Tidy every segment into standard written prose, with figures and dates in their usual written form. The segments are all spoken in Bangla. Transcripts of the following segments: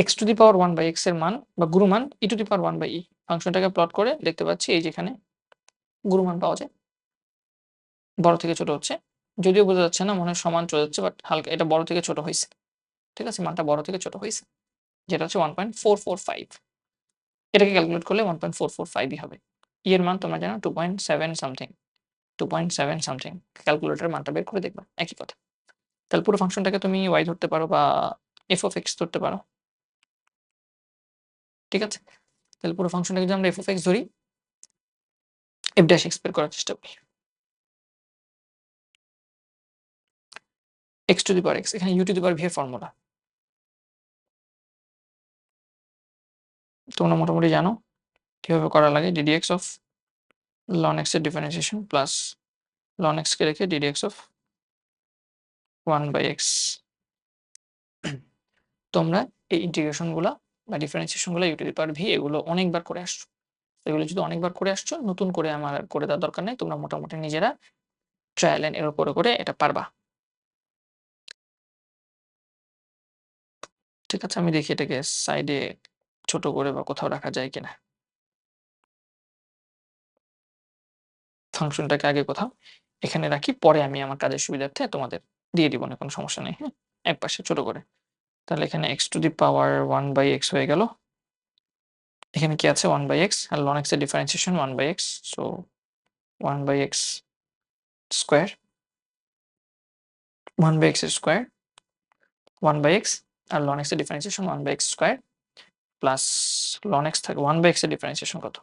X two the power 1/x এর মান বা গুরুমান e to the power 1/e ফাংশনটাকে প্লট করে দেখতে পাচ্ছি এই যেখানে গুরুমান পাওয়া যায়। বড় থেকে ছোট হচ্ছে। যদিও বোঝা যাচ্ছে না, মনে হয় সমান চলে যাচ্ছে, বাট হালকা এটা বড় থেকে ছোট হইছে। ঠিক আছে? মানটা বড় থেকে ছোট হইছে। যেটা হচ্ছে 1.445। এটাকে ক্যালকুলেট করলে 1.445 ই হবে। e এর মান তোমরা জানো 2.7 সামথিং। 2.7 সামথিং। ক্যালকুলেটরের মানটা বের করে দেখবা। একই কথা। তাহলে পুরো ফাংশনটাকে তুমি y ধরতে পারো বা f of x ধরতে পারো। ঠিক আছে? তাহলে পুরো ফাংশনটাকে যদি আমরা f of x ধরি, f dash x বের করার চেষ্টা করি। x to the power x, এখানে u to the power v এর ফর্মুলা তোমরা মোটামুটি জানো কিভাবে করা লাগে। ddx of ln x এর ডিফারেন্সিয়েশন প্লাস ln x কে রেখে ddx of 1/x। তোমরা এই ইন্টিগ্রেশন গুলা বা ডিফারেন্সিয়েশন গুলা u to the power v এগুলো অনেকবার করে আসছো। এগুলো যদি অনেকবার করে আসছো, নতুন করে আমার আর করে দেওয়ার দরকার নেই। তোমরা মোটামুটি নিজেরা ট্রায়াল এন্ড এরর করে এটা পারবা। ঠিক আছে? আমি দেখি এটাকে সাইডে ছোট করে বা কোথাও রাখা যায় কিনা। ফাংশনটাকে আগে কোথাও এখানে রাখি, পরে আমি আমার কাজের সুবিধার্থে তোমাদের দিয়ে দিব না, কোনো সমস্যা নেই। হ্যাঁ? একপাশে ছোট করে। তাহলে এখানে x to the power 1/x হয়ে গেল। এখানে কি আছে 1/x আর ln x এর differentiation 1/x, so 1/x square 1/x square 1/x আর ln x এর differentiation 1/x square plus ln x থাকে 1/x এর ডিফারেন্সিয়েশন কত?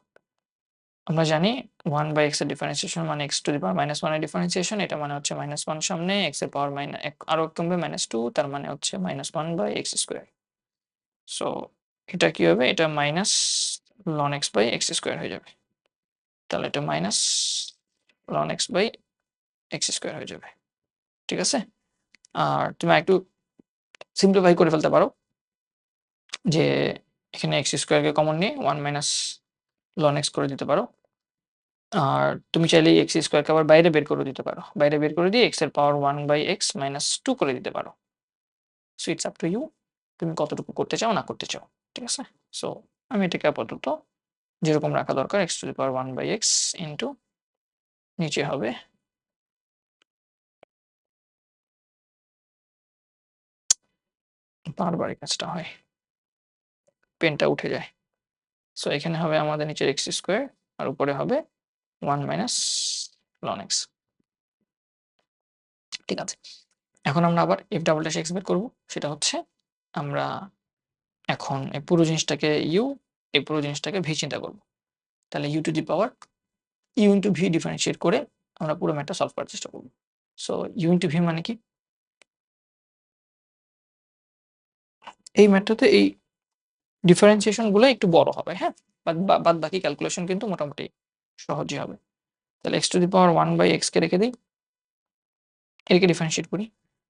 আমরা জানি 1/x এর ডিফারেন্সিয়েশন মানে x to the power -1 এর ডিফারেন্সিয়েশন, এটা মানে হচ্ছে -1 সামনে x এর পাওয়ার আরো কমবে -2, তার মানে হচ্ছে -1/x স্কয়ার। সো এটা কি হবে? এটা মাইনাস ln x/x স্কয়ার হয়ে যাবে। তাহলে এটা মাইনাস ln x/x স্কয়ার হয়ে যাবে। ঠিক আছে? আর তুমি আরেকটু সিম্পলিফাই করে ফেলতে পারো যে এখানে x স্কয়ারকে কমন নিয়ে 1 মাইনাস ln x করে দিতে পারো। আর তুমি চাইলে x স্কয়ারকে আবার বাইরে বের করে দিতে পারো। বাইরে বের করে দিয়ে x এর পাওয়ার 1/x -2 করে দিতে পারো। So it's up to you. তুমি কতটুকু করতে চাও না করতে চাও। ঠিক আছে? সো আমি এটাকে আপাতত যেরকম রাখা দরকার x to the power 1/x into নিচে হবে বারবার এই কাজটা হয়। পেনটা উঠে যায়। সো এখানে হবে আমাদের নিচের x স্কয়ার আর উপরে হবে 1 মাইনাস ln x। ঠিক আছে? এখন আমরা আবার f ডাবল ড্যাশ x বের করব। সেটা হচ্ছে আমরা এখন এই পুরো জিনিসটাকে এই পুরো জিনিসটাকে v চিন্তা করব। তাহলে u two the power u into v differentiate করে আমরা পুরো ম্যাথটা সলভ করার চেষ্টা করব। সো u ইনটু v মানে কি? এই ম্যাথটাতে এই ডিফারেনশিয়েশন গুলো একটু বড় হবে, হ্যাঁ? বাদ বাকি ক্যালকুলেশন কিন্তু মোটামুটি সহজই হবে। তাহলে x to the power 1/x কে রেখে দেই। এটাকে ডিফারেনশিয়েট করি।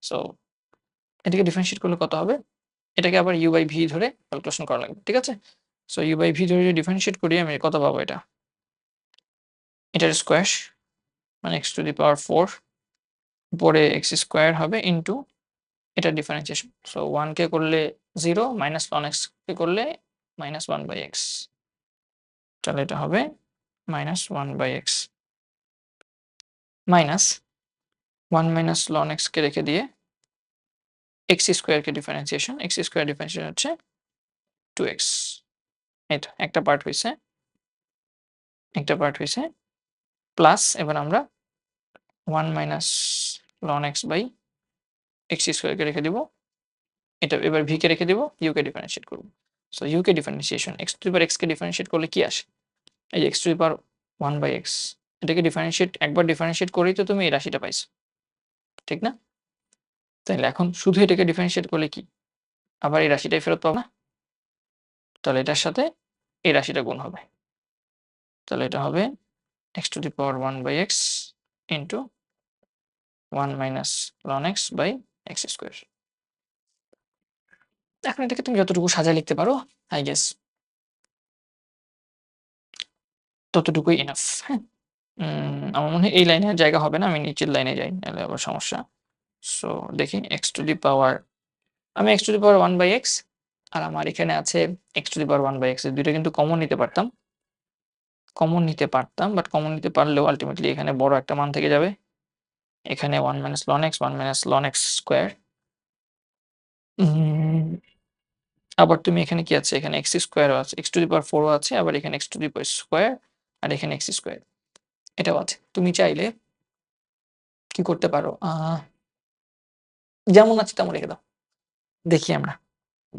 সো এটাকে ডিফারেনশিয়েট করলে কত হবে? এটাকে আবার u/v ধরে ক্যালকুলেশন করা লাগবে। ঠিক আছে? সো u/v ধরে যদি ডিফারেনশিয়েট করি আমি কত পাবো এটা? এটার স্কয়ার মানে x টু দি পাওয়ার 4 উপরে x স্কয়ার হবে ইনটু এটার ডিফারেনশিয়েশন। সো 1 কে করলে 0 মাইনাস ln x কে করলে -1/x। তাহলে এটা হবে -1/x minus 1 minus ln x কে রেখে দিয়ে x স্কয়ার কে ডিফারেনশিয়েশন, x স্কয়ার ডিফারেনশিয়েশন হচ্ছে 2x। এটা একটা পার্ট হইছে, প্লাস এবার আমরা 1 মাইনাস ln x/x স্কয়ার কে রেখে দিব। এটা এবার v কে রেখে দিব, u কে ডিফারেনশিয়েট করব। So u K differentiation x to the power x K differentiate করলে কি আসে? এই যে x to the power 1/x, এটাকে একবার ডিফারেনশিয়েট করেই তো তুমি এই রাশিটা পাইছো। ঠিক না? তাইলে এখন শুধু এটাকে ডিফারেনশিয়েট করলে কি আবার এই রাশিটাই ফেরত পাবো না? তাহলে এটার সাথে এই রাশিটা গুণ হবে। তাহলে এটা হবে x to the power 1/x into 1 minus ln x/x square. এখন এটাকে তুমি যতটুকু সাজায় লিখতে পারো, আই গেস ততটুকুই এনাফ। হ্যাঁ? আমার মনে হয় এই লাইনে আর জায়গা হবে না। আমি নিচের লাইনে যাই, নাহলে আবার সমস্যা। সো দেখি x টু দি পাওয়ার আমি x to the power 1/x আর আমার এখানে আছে x to the power 1/x, এই দুইটা কিন্তু কমন নিতে পারতাম। বাট কমন নিতে পারলেও আল্টিমেটলি এখানে বড় একটা মান থেকে যাবে। এখানে 1 minus ln x, 1 minus ln x square. আবার তুমি এখানে কি আছে? এখানে x স্কয়ারও আছে, x টু দি পাওয়ার 4 ও আছে, আবার এখানে x to the power square আর এখানে x স্কয়ার এটাও আছে। তুমি চাইলে কি করতে পারো? যেমন আছে তেমন রেখে দাও। দেখি আমরা।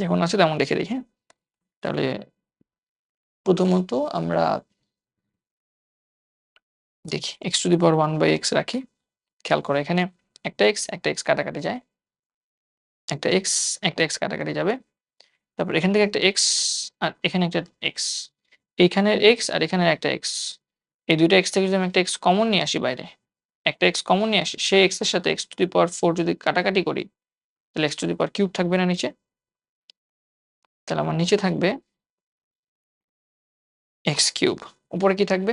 যেমন আছে তেমন রেখে দেই, হ্যাঁ? তাহলে প্রথমত আমরা দেখি x to the power 1/x রাখি। খেয়াল করো এখানে একটা x কাটাকাটি যায়। একটা x কাটাকাটি যাবে। তারপর এখান থেকে একটা x আর এখানে একটা x। এইখানের x আর এখানের একটা x। এই ২ টা x থেকে যদি আমি একটা x কমন নিয়ে আসি বাইরে, একটা x কমন নিয়ে আসি, সেই x এর সাথে x টু দি পাওয়ার 4 যদি কাটাকাটি করি, তাহলে x to the power cube থাকবে না নিচে? তাহলে আমার নিচে থাকবে x কিউব। উপরে কি থাকবে?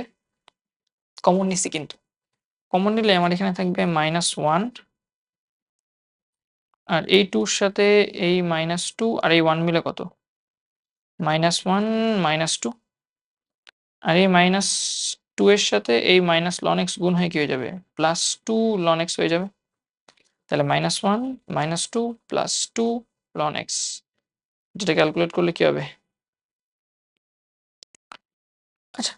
কমন নিছি কিন্তু। কমন নিলে আমার এখানে থাকবে -1 আর এই 2 র সাথে এই -2 আর এই 1 মিলে কত? -1 -2 আর এই -2 এর সাথে এই ln x গুণ হয়ে কি হয়ে যাবে? +2 ln x হয়ে যাবে। তাহলে -1 -2 +2 ln x, যেটা ক্যালকুলেট করলে কি হবে? আচ্ছা,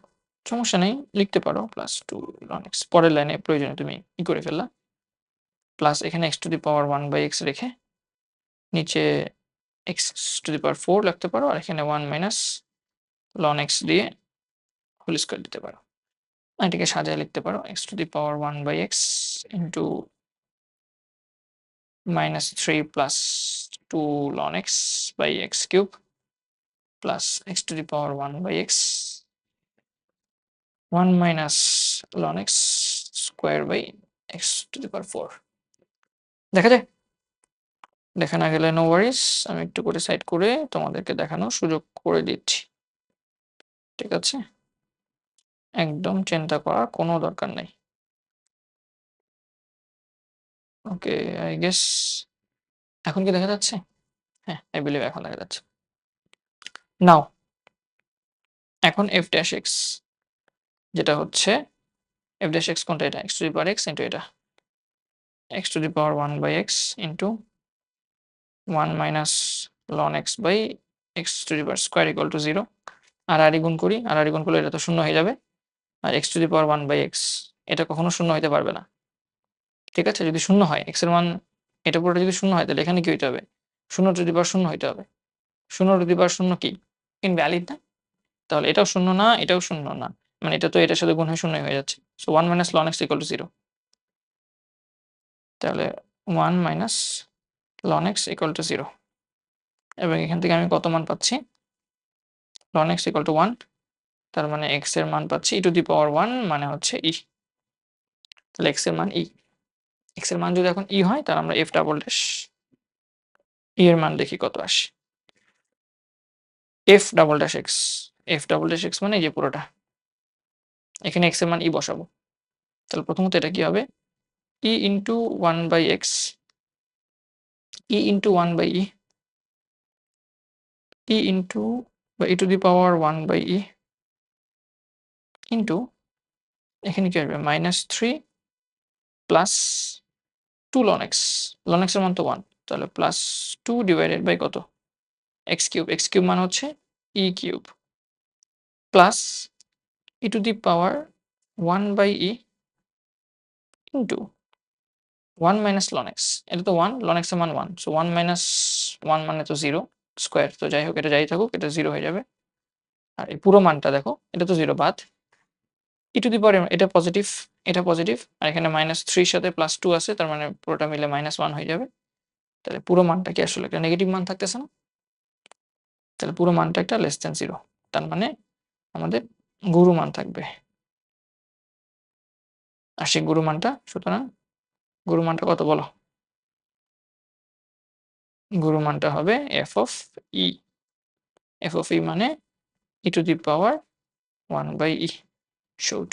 সমস্যা নেই, লিখতে পারো +2 ln x। পরের লাইনে প্রয়োজনে তুমি করে ফেললা। প্লাস এখানে x to the power 1/x রেখে নিচে x টু দি পাওয়ার 4 লিখতে পারো, আর এখানে 1 মাইনাস ln x দিয়ে হোল স্কয়ার দিতে পারো। এটাকে সাজায় লিখতে পারো x to the power 1/x into -3 plus 2 ln x by x cube plus x to the power 1/x 1 minus ln x square by x to the power 4। দেখা যায়? দেখা না গেলে নো ওয়ারিস, আমি একটু করে সাইড করে তোমাদেরকে দেখানোর সুযোগ করে দিচ্ছি। ঠিক আছে? একদম চিন্তা করার কোনো দরকার নাই। ওকে, আই গেস এখন কি দেখা যাচ্ছে? হ্যাঁ, আই বিলিভ এখন দেখা যাচ্ছে। নাও এখন f ড্যাশ x, যেটা হচ্ছে f ড্যাশ x কোনটা? এটা x to the power x into এটা x to the power 1/x into 1 minus ln x by x to the power square equal to 0। আর গুণ করি, আর গুণ করলে এটা তো শূন্য হয়ে যাবে। আর x to the power 1/x এটা কখনো শূন্য হইতে পারবে না। ঠিক আছে? যদি শূন্য হয়, x এর মান এটা পুরোটা যদি শূন্য হয়, তাহলে এখানে কি হইতে হবে? 0 টু দি পাওয়ার 0 হইতে হবে। 0 টু দি পাওয়ার 0 কি? ইনভ্যালিড না? তাহলে এটাও 0 না, এটাও 0 না। মানে এটা তো এটার সাথে গুণ হয়ে 0 হয়ে যাচ্ছে। So 1 minus ln x equal to 0। তাহলে 1 minus ln x equal to 0। এবং এখান থেকে আমি কত মান পাচ্ছি? ln x equal to 1। তার মানে x এর মান পাচ্ছি e টু দি পাওয়ার 1 মানে হচ্ছে e। তাহলে x এর মান e। x এর মান যদি এখন e হয়, তাহলে আমরা f ডাবল ড্যাশ e এর মান দেখি কত আসে। f double dash x, f double dash x মানে এই যে পুরোটা। এখানে x এর মান e বসাবো। তাহলে প্রথমত এটা কি হবে? e into 1/x, e into 1/e, e into বা e to the power 1/e into এখানে কি আসবে? -3 plus 2 ln x। ln x এর মান তো 1। তাহলে +2 ডিভাইডেড বাই কত? x cube. x কিউব মানে হচ্ছে e cube plus e to the power 1/e into 1 minus ln x। এটা তো 1, ln x এর মান 1। সো 1 মাইনাস 1 মানে তো 0 স্কয়ার। তো যাই হোক, এটা যাই থাকুক, এটা 0 হয়ে যাবে। আর এই পুরো মানটা দেখো, এটা তো 0 বাদ। e টু দি পাওয়ার এটা পজিটিভ, এটা পজিটিভ, আর এখানে -3 এর সাথে +2 আছে, তার মানে পুরোটা মিলে -1 হয়ে যাবে। তাহলে পুরো মানটা কি আসলে একটা নেগেটিভ মান থাকতেছে না? তাহলে পুরো মানটা একটা লেস দ্যান 0। তার মানে আমাদের গুরু মান থাকবে। আর সেই গুরু মানটা, সুতরাং গুরু মানটা কত বলো? গুরু মানটা হবে f of e। f of e মানে e to the power 1/e। Showed.